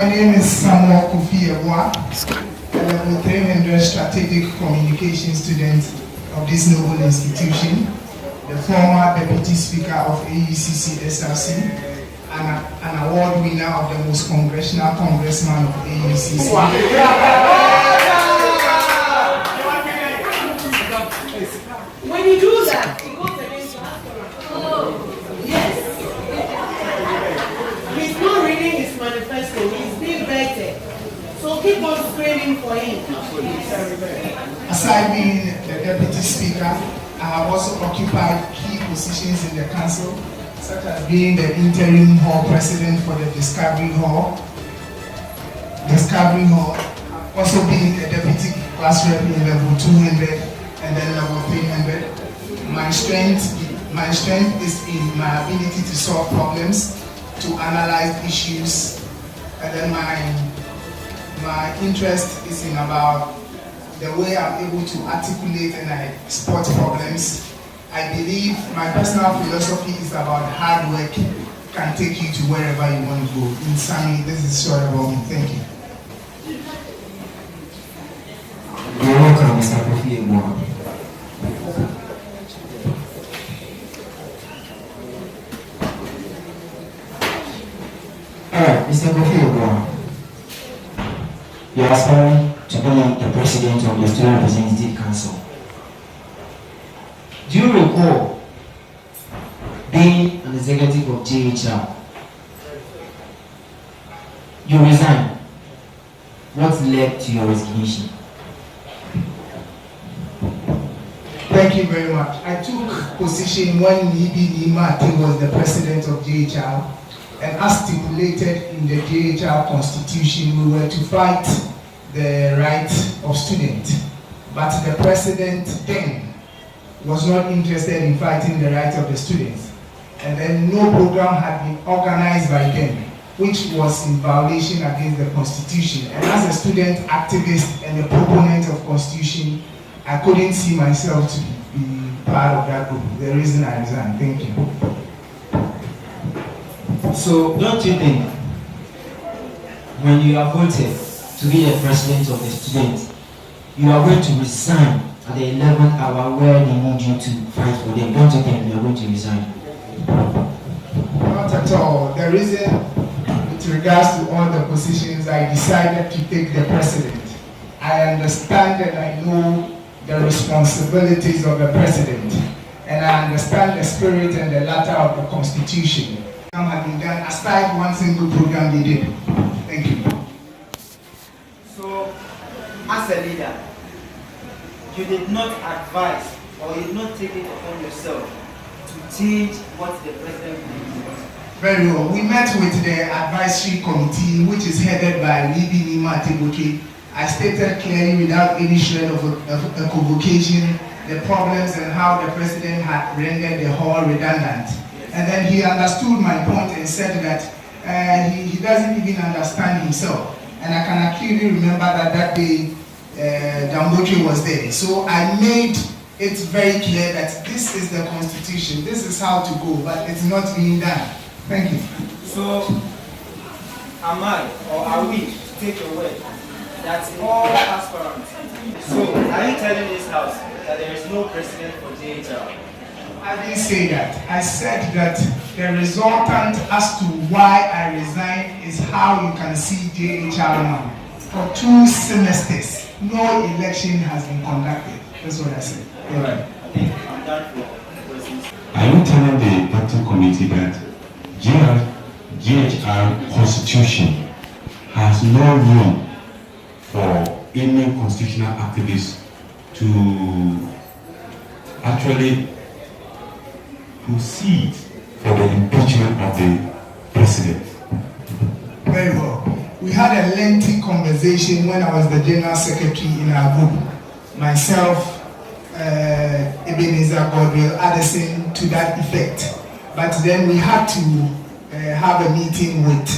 My name is Kofi, Yeboah, and I'm a 300 strategic communication student of this noble institution, the former Deputy Speaker of AUCC SRC, and an award winner of the most congressional congressman of AUCC. When you do that, it goes against yes. He's not reading his manifesto, he's being vetted. So keep on screaming for him. Aside being the Deputy Speaker, I have also occupied key positions in the council, such as being the interim hall president for the Discovery Hall, also being a deputy class rep in level 200 and then level 300. My strength is in my ability to solve problems, to analyze issues, and then my interest is in about the way I'm able to articulate and I spot problems. I believe my personal philosophy is about hard work can take you to wherever you want to go. In summary, this is short about me. Thank you. You're welcome, Mr. Kofi Yeboah. Alright, Mr. Kofi Yeboah. You are aspiring to be the president of the Student Representative Council. Do you recall being an executive of JHR? You resigned. What led to your resignation? Thank you very much. I took position when Yeboah was the president of JHR, and as stipulated in the JHR constitution, we were to fight the rights of students. But the president then was not interested in fighting the rights of the students. And then no program had been organized by them, which was in violation against the constitution. And as a student activist and a proponent of constitution, I couldn't see myself to be part of that group. The reason I resigned. Thank you. So, don't you think when you are voted to be the president of the students, you are going to resign at the 11th hour where they need you to fight for them? Don't you think you are going to resign? Not at all. The reason, with regards to all the positions, I decided to take the president. I understand and I know the responsibilities of the president, and I understand the spirit and the letter of the constitution. Have been done aside one single program they did. Thank you. So, as a leader, you did not advise or you did not take it upon yourself to change what the president did. Very well. We met with the advisory committee, which is headed by Yeboah. I stated clearly, without any shred of a convocation, the problems and how the president had rendered the hall redundant. And then he understood my point and said that he doesn't even understand himself. And I can clearly remember that day Damboche was there. So I made it very clear that this is the constitution, this is how to go, but it's not being done. Thank you. So, am I or are we to take your word that all aspirants? So, are you telling this house that there is no president for JHR? I didn't say that. I said that the resultant as to why I resigned is how you can see JHR now. For 2 semesters, no election has been conducted. That's what I said. All right. I think I'm done for questions. Are you telling the party committee that JHR constitution has no room for any constitutional activists to actually proceed for the impeachment of the president? Very well. We had a lengthy conversation when I was the general secretary in our group. Myself, Ebenezer Godwill, Addison, to that effect. But then we had to have a meeting with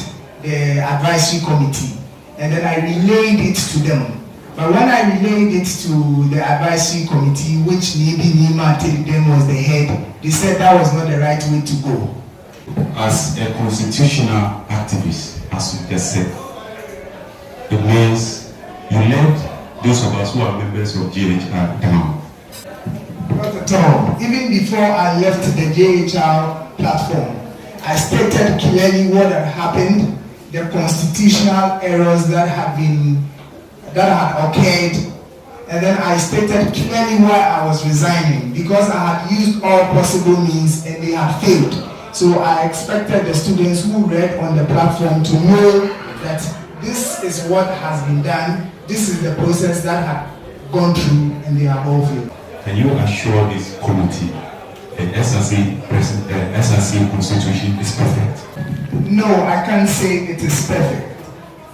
the advisory committee, and then I relayed it to them. But when I relayed it to the advisory committee, which Yeboah then was the head, they said that was not the right way to go. As a constitutional activist, as you just said, it means you let those of us who are members of JHR down. Not at all. Even before I left the JHR platform, I stated clearly what had happened, the constitutional errors that had occurred, and then I stated clearly why I was resigning, because I had used all possible means and they had failed. So I expected the students who read on the platform to know that this is what has been done, this is the process that had gone through, and they have all failed. Can you assure this committee the SRC constitution is perfect? No, I can't say it is perfect,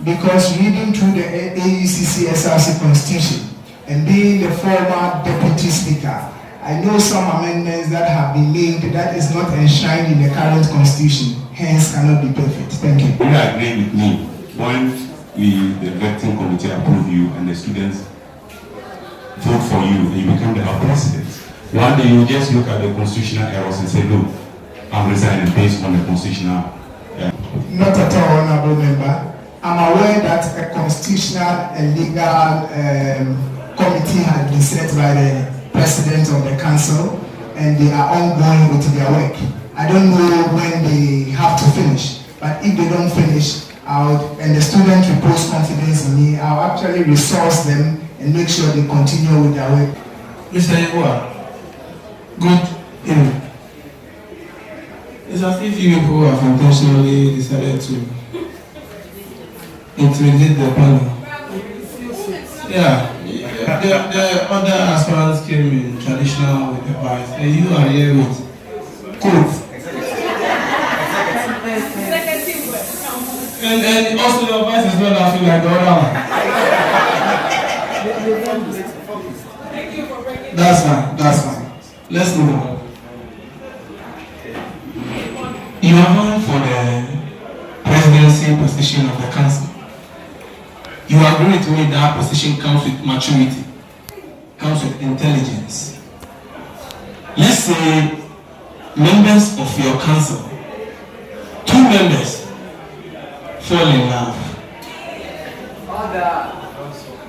because reading through the AUCC SRC constitution and being the former deputy speaker, I know some amendments that have been made that is not enshrined in the current constitution, hence cannot be perfect. Thank you. You agree with me when the vetting committee approve you and the students vote for you and you become the House President? One day you just look at the constitutional errors and say, no, I'm resigning based on the constitutional Not at all, honorable member. I'm aware that a constitutional and legal committee has been set by the President of the Council, and they are ongoing with their work. I don't know when they have to finish, but if they don't finish, and the students repose confidence in me, I'll actually resource them and make sure they continue with their work. Mr. Yeboah, good evening. It's as if you people have intentionally decided to intimidate the panel. Yeah, the other aspirants came in traditional with advice, and you are here with codes. And also your voice is not laughing like the other one. That's fine. Let's move on. You are running for the presidency position of the council. You agree with me that position comes with maturity, comes with intelligence. Let's say members of your council, 2 members fall in love,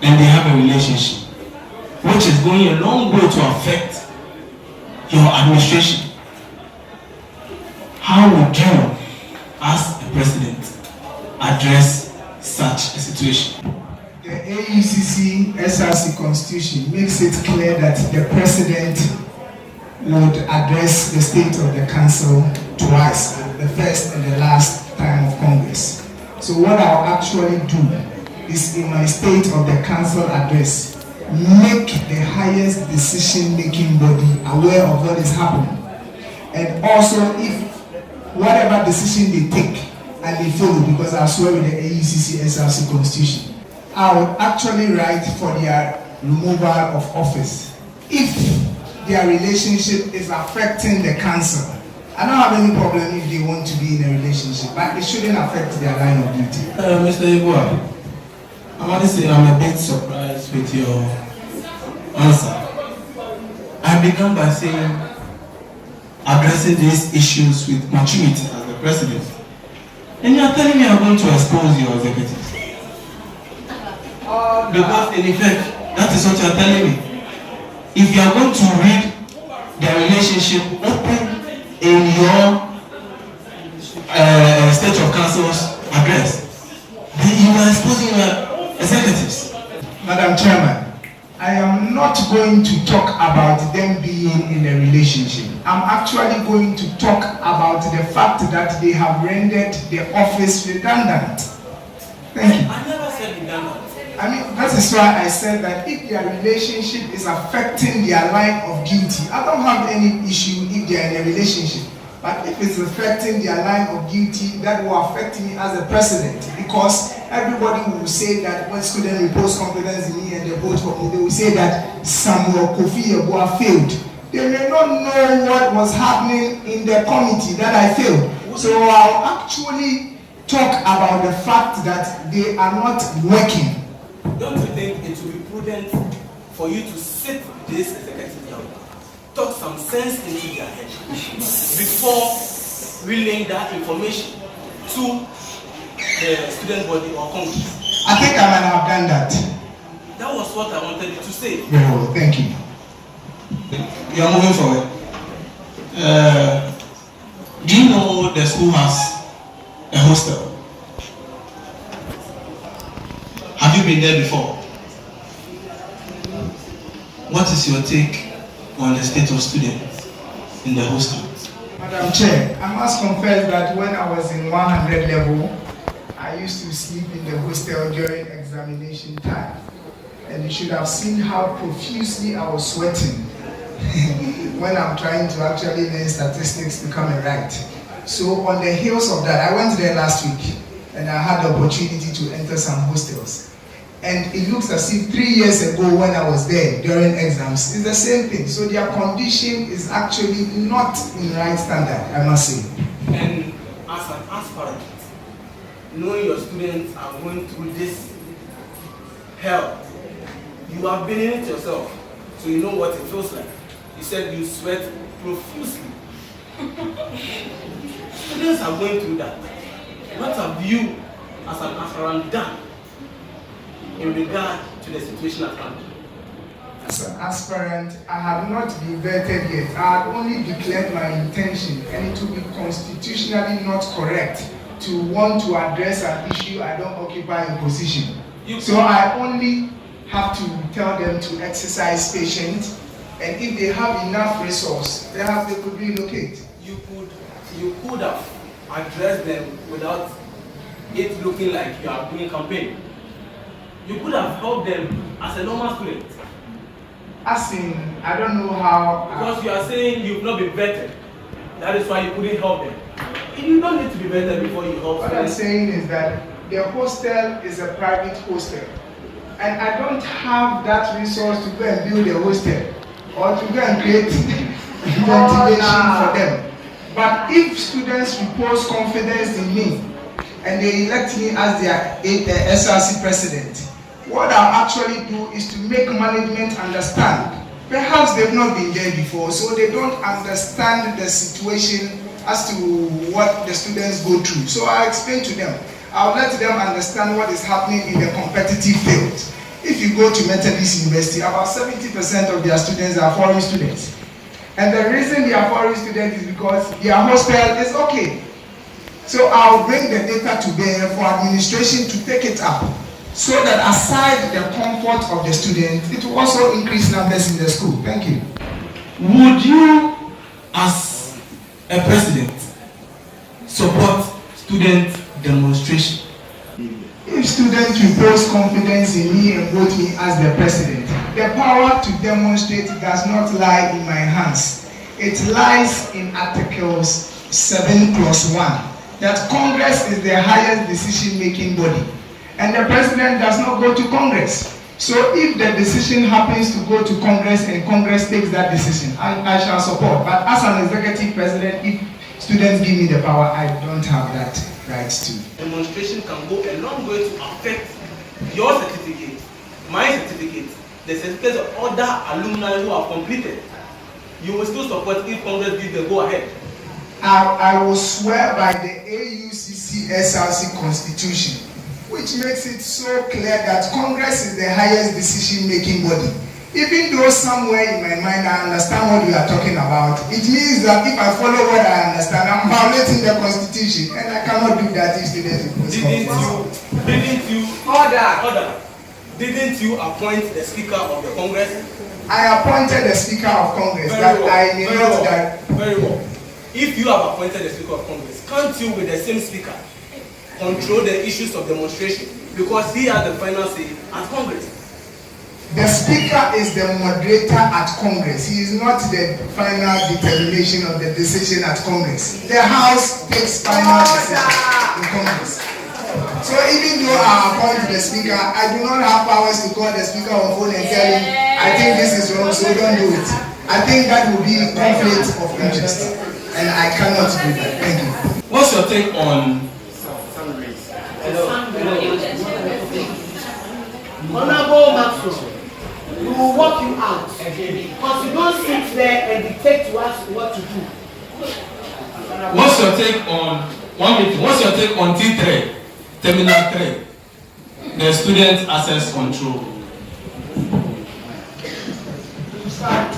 and they have a relationship, which is going a long way to affect your administration. How would you, as the president, address such a situation? The AUCC SRC Constitution makes it clear that the president would address the state of the council twice, the first and the last time of Congress. So what I'll actually do is, in my state of the council address, make the highest decision-making body aware of what is happening. And also, if whatever decision they take and they follow, because I swear with the AUCC SRC Constitution, I would actually write for their removal of office. If their relationship is affecting the council, I don't have any problem if they want to be in a relationship, but it shouldn't affect their line of duty. Mr. Yeboah, I want to say I'm a bit surprised with your answer. I began by saying addressing these issues with maturity as the president. And you are telling me I'm going to expose your executives. Because in effect, that is what you are telling me. If you are going to read their relationship open in your state of council's address, then you are exposing your executives. Madam Chairman, I am not going to talk about them being in a relationship. I'm actually going to talk about the fact that they have rendered the office redundant. Thank you. I never said redundant. I mean, that is why I said that if their relationship is affecting their line of duty, I don't have any issue if they are in a relationship. But if it's affecting their line of duty, that will affect me as a president, because everybody will say that when students repose confidence in me and they vote for me, they will say that Kofi Yeboah failed. They may not know what was happening in the committee that I failed. So I'll actually talk about the fact that they are not working. Don't you think it will be prudent for you to sit this executive down, talk some sense into their head before relaying that information to the student body or Congress? I think I might have done that. That was what I wanted you to say. Very well, thank you. We are moving forward. Do you know the school has a hostel? Have you been there before? What is your take on the state of students in the hostel? Madam Chair, I must confess that when I was in 100 level, I used to sleep in the hostel during examination time. And you should have seen how profusely I was sweating when I'm trying to actually learn statistics to come and write. So on the heels of that, I went there last week and I had the opportunity to enter some hostels. And it looks as if 3 years ago when I was there during exams, it's the same thing. So their condition is actually not in right standard, I must say. And as an aspirant, knowing your students are going through this hell, you have been in it yourself, so you know what it feels like. You said you sweat profusely. Students are going through that. What have you, as an aspirant, done in regard to the situation at hand? As an aspirant, I have not been vetted yet. I have only declared my intention, and it will be constitutionally not correct to want to address an issue I don't occupy a position. So I only have to tell them to exercise patience, and if they have enough resource, they could relocate. You could have addressed them without it looking like you are doing campaign. You could have helped them as a normal student. As in, I don't know how. Because you are saying you've not been vetted. That is why you couldn't help them. You don't need to be vetted before you help. What I'm saying is that the hostel is a private hostel. And I don't have that resource to go and build a hostel or to go and create ventilation for them. But if students repose confidence in me and they elect me as their SRC President, what I'll actually do is to make management understand. Perhaps they've not been there before, so they don't understand the situation as to what the students go through. So I'll explain to them. I'll let them understand what is happening in the competitive field. If you go to Methodist University, about 70% of their students are foreign students. And the reason they are foreign students is because their hostel is okay. So I'll bring the data to bear for administration to take it up, so that aside the comfort of the students, it will also increase numbers in the school. Thank you. Would you, as a president, support student demonstration? If students repose confidence in me and vote me as the president, the power to demonstrate does not lie in my hands. It lies in Articles 7+1, that Congress is the highest decision-making body, and the president does not go to Congress. So if the decision happens to go to Congress and Congress takes that decision, I shall support. But as an executive president, if students give me the power, I don't have that right to. Demonstration can go a long way to affect your certificate, my certificate, the certificates of other alumni who have completed. You will still support if Congress gives the go ahead. I will swear by the AUCC SRC Constitution, which makes it so clear that Congress is the highest decision-making body. Even though somewhere in my mind I understand what you are talking about, it means that if I follow what I understand, I'm violating the Constitution, and I cannot do that if students Didn't you appoint the Speaker of the Congress? I appointed the Speaker of Congress. Very well. If you have appointed the Speaker of Congress, can't you, with the same Speaker, control the issues of demonstration? Because he has the final say at Congress. The Speaker is the moderator at Congress. He is not the final determination of the decision at Congress. The House takes final decision in Congress. So even though I appoint the Speaker, I do not have powers to call the Speaker on phone and tell him, I think this is wrong, so don't do it. I think that would be conflict of interest, and I cannot do that. Thank you. What's your take on Honorable Maxwell, we will walk you out because you don't sit there and dictate to us what to do. What's your take on T3, Terminal 3? the student access control.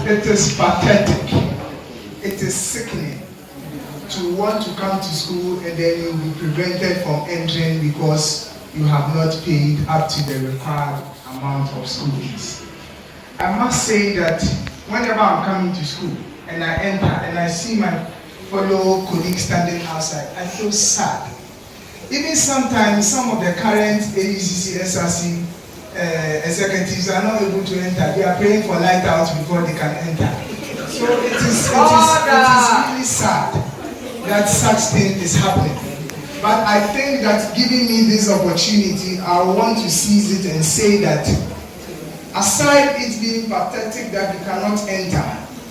It is pathetic. It is sickening to want to come to school and then you'll be prevented from entering because you have not paid up to the required amount of school fees. I must say that whenever I'm coming to school and I enter and I see my fellow colleagues standing outside, I feel sad. Even sometimes some of the current AUCC SRC executives are not able to enter. They are praying for light out before they can enter. So it is really sad that such thing is happening. But I think that giving me this opportunity, I want to seize it and say that aside it being pathetic that you cannot enter,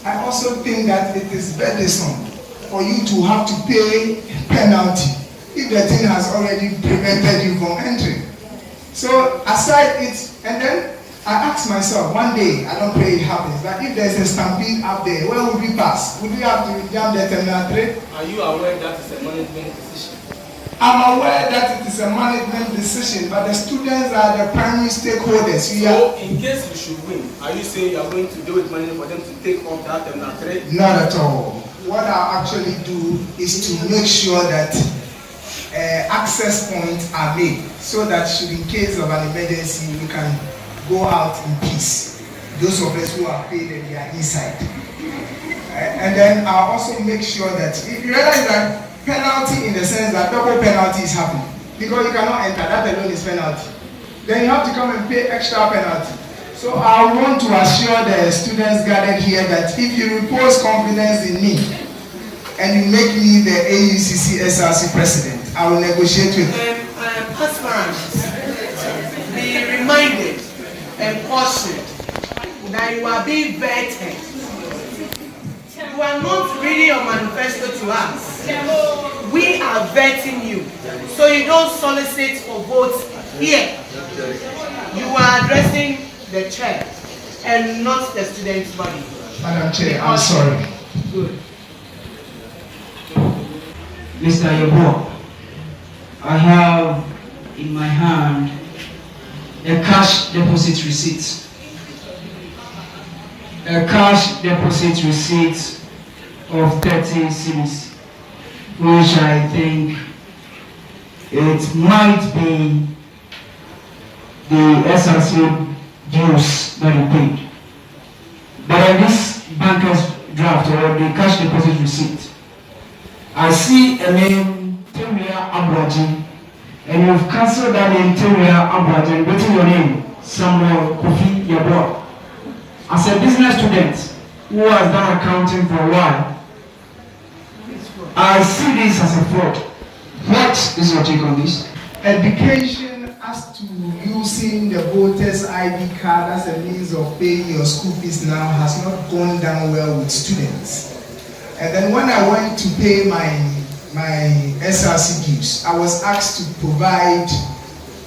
I also think that it is burdensome for you to have to pay penalty if the thing has already prevented you from entering. So aside it, and then I ask myself, one day, I don't pray it happens, but if there's a stampede up there, where would we pass? Would we have to jump the terminal 3? Are you aware that it's a management decision? I'm aware that it is a management decision, but the students are the primary stakeholders. So, in case you should win, are you saying you are going to do it money for them to take off that terminal 3? Not at all. What I actually do is to make sure that access points are made so that should in case of an emergency we can go out in peace. Those of us who are paid and they are inside. And then I'll also make sure that if you realize that penalty in the sense that double penalty is happening because you cannot enter, that alone is penalty. Then you have to come and pay extra penalty. So I want to assure the students gathered here that if you repose confidence in me and you make me the AUCC SRC President, I will negotiate with you. Aspirants, be reminded and cautioned that you are being vetted. You are not reading your manifesto to us. We are vetting you, so you don't solicit for votes here. You are addressing the chair and not the student's body. Madam Chair, I'm sorry. Good. Mr. Yeboah, I have in my hand a cash deposit receipt. A cash deposit receipt of 30 cedis, which I think it might be the SRC dues that you paid. But in this banker's draft or the cash deposit receipt, I see a name, Temria Abraji, and you've cancelled that name, Temria Abraji, and written your name, Samuel Kofi Yeboah. As a business student who has done accounting for a while, I see this as a fraud. What is your take on this? Education as to using the voters ID card as a means of paying your school fees now has not gone down well with students. And then when I went to pay my SRC dues, I was asked to provide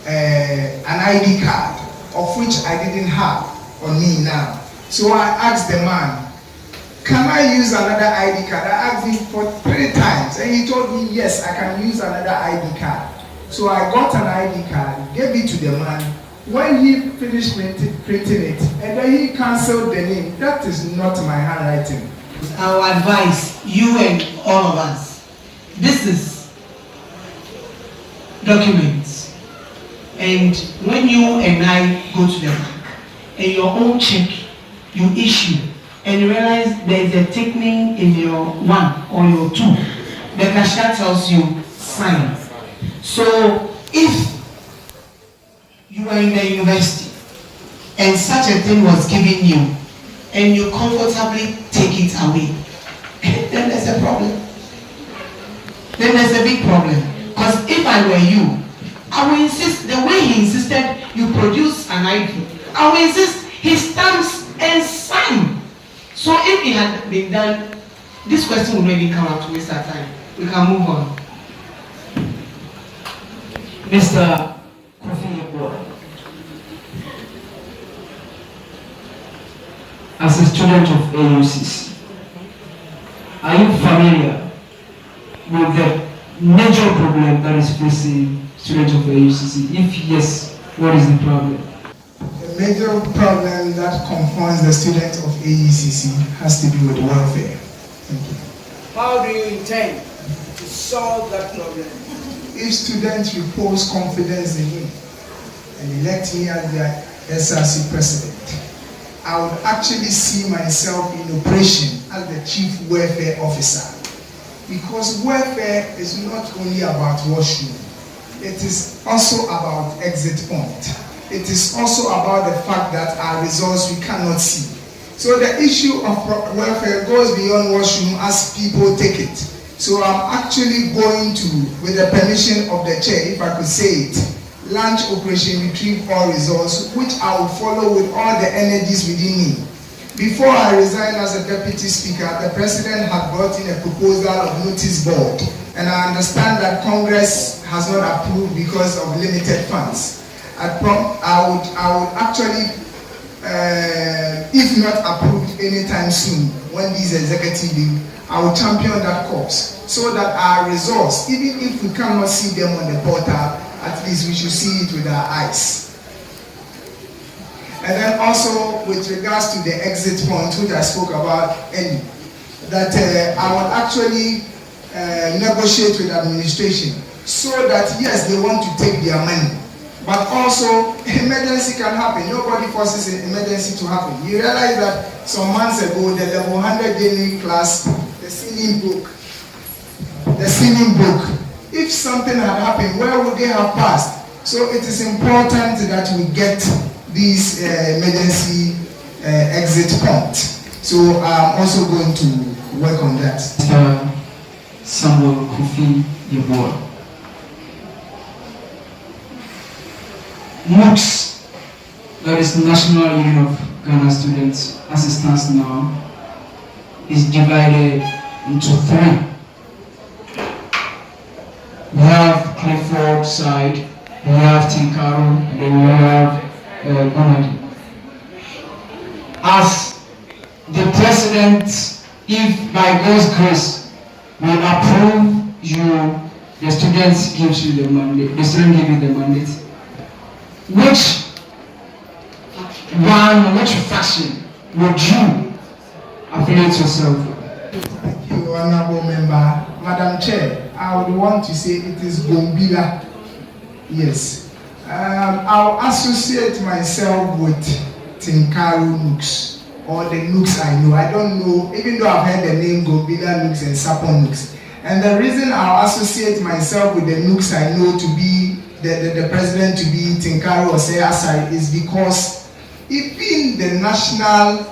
an ID card, of which I didn't have on me now. So I asked the man, can I use another ID card? I asked him for 3 times and he told me, yes, I can use another ID card. So I got an ID card, gave it to the man. When he finished printing it, and then he cancelled the name. That is not my handwriting. I will advise you and all of us. This is documents. And when you and I go to the bank and your own check you issue and you realize there is a ticketing in your 1 or your 2, the cashier tells you sign. So if you are in the university and such a thing was given you and you comfortably take it away, then there's a problem. Then there's a big problem. Because if I were you, I will insist, the way he insisted you produce an ID, I will insist he stamps and sign. So if it had been done, this question would maybe come out to waste our time. We can move on. Mr. Kofi Yeboah, as a student of AUCC, are you familiar with the major problem that is facing students of AUCC? If yes, What is the problem? The major problem that confronts the students of AUCC has to do with welfare. Thank you. How do you intend to solve that problem? If students repose confidence in me and elect me as their SRC President, I would actually see myself in operation as the Chief Welfare Officer. Because welfare is not only about washroom, it is also about exit point. It is also about the fact that our results we cannot see. So the issue of welfare goes beyond washroom as people take it. So I'm actually going to, with the permission of the chair, if I could say it, launch Operation Retrieve All Results, which I will follow with all the energies within me. Before I resigned as a deputy speaker, the president had brought in a proposal of notice board, and I understand that Congress has not approved because of limited funds. I would actually, if not approved anytime soon, when these executive leave, I will champion that cause so that our results, even if we cannot see them on the portal, at least we should see it with our eyes. And then also with regards to the exit point, which I spoke about earlier, that I would actually negotiate with administration so that yes, they want to take their money, but also emergency can happen. Nobody forces an emergency to happen. You realize that some months ago, the level 100 daily class, the ceiling broke. The ceiling broke. If something had happened, where would they have passed? So it is important that we get these emergency exit point. So I'm also going to work on that. Samuel Kofi Yeboah. MOOCs, that is National Union of Ghana Students, as it stands now, is divided into three. We have Clifford side, we have Tinkaro, and then we have Gonadi. As the president, if by God's grace will approve you, the students gives you the mandate, the student gives you the mandate. Which faction would you affiliate yourself with? Thank you, Honorable Member. Madam Chair, I would want to say it is Gombila. Yes. I'll associate myself with Tinkaru Nooks, or the Nooks I know. I don't know, even though I've heard the name Gombila Nooks and Sapon Nooks. And the reason I'll associate myself with the Nooks I know to be the president to be Tinkaru or Asari is because even the national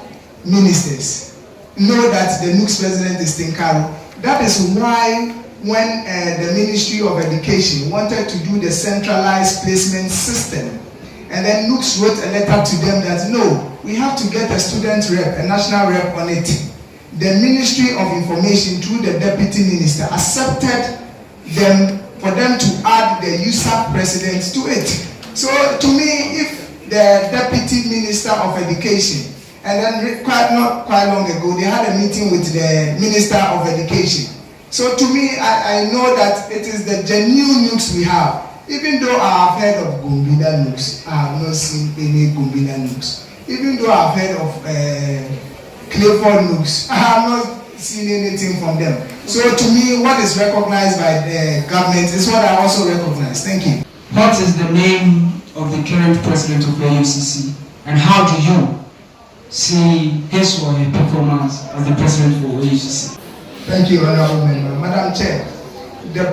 ministers know that the Nooks president is Tinkaru. That is why when the Ministry of Education wanted to do the centralized placement system, and then Nooks wrote a letter to them that no, we have to get a student rep, a national rep on it. The Ministry of Information through the deputy minister accepted them for them to add the UCC President to it. So to me, if the Deputy Minister of Education, and then not quite long ago, they had a meeting with the Minister of Education. So to me, I know that it is the genuine Nooks we have. Even though I have heard of Gombila Nooks, I have not seen any Gombila Nooks. Even though I have heard of Clifford Nooks, I have not seen anything from them. So to me, what is recognized by the government is what I also recognize. Thank you. What is the name of the current president of the AUCC, and how do you see his or her performance as the president for AUCC? Thank you, Honorable Member. Madam Chair, the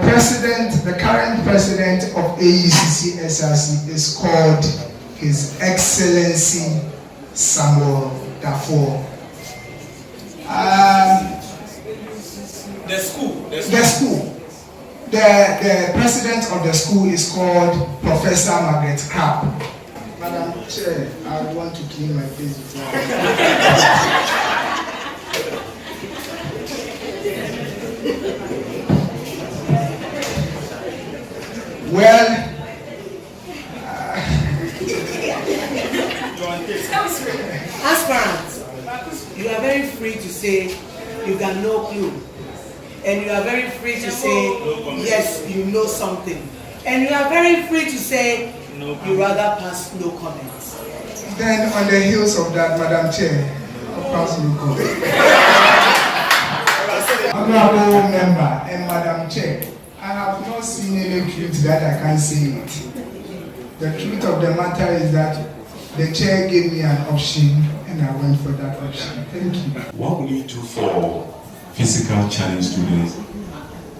current president of AUCC SRC is called His Excellency Samuel Dafoe. The president of the school is called Professor Margaret Crabb. Madam Chair, I want to clean my face before Well, Aspirants, you are very free to say you got no clue. And you are very free to say, yes, you know something. And you are very free to say, You rather pass no comments. Then on the heels of that, Madam Chair, I'll pass no comment. Honorable Member and Madam Chair, I have not seen any truth that I can say it. The truth of the matter is that the chair gave me an option and I went for that option. Thank you. What will you do for physical challenge students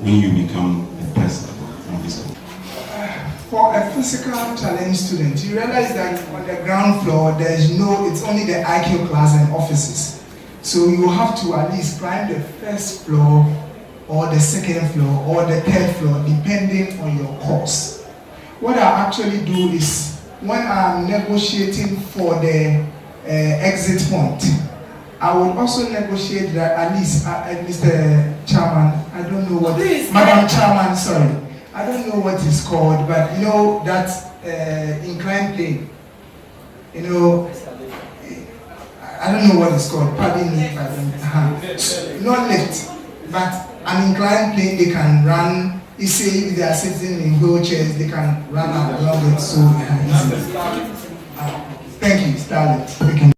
when you become the president of this country? For a physical challenge student, you realize that on the ground floor, it's only the IQ class and offices. So you have to at least climb the first floor or the second floor or the third floor, depending on your course. What I actually do is, when I'm negotiating for the exit point, I will also negotiate that at least, Mr. Chairman, I don't know what, Madam Chairman, sorry, I don't know what it's called, but you know that inclined plane, you know, I don't know what it's called, pardon me if I don't, not lift, but an inclined plane they can run. You see, if they are sitting in wheelchairs, they can run along it so easily. Thank you, Starlet.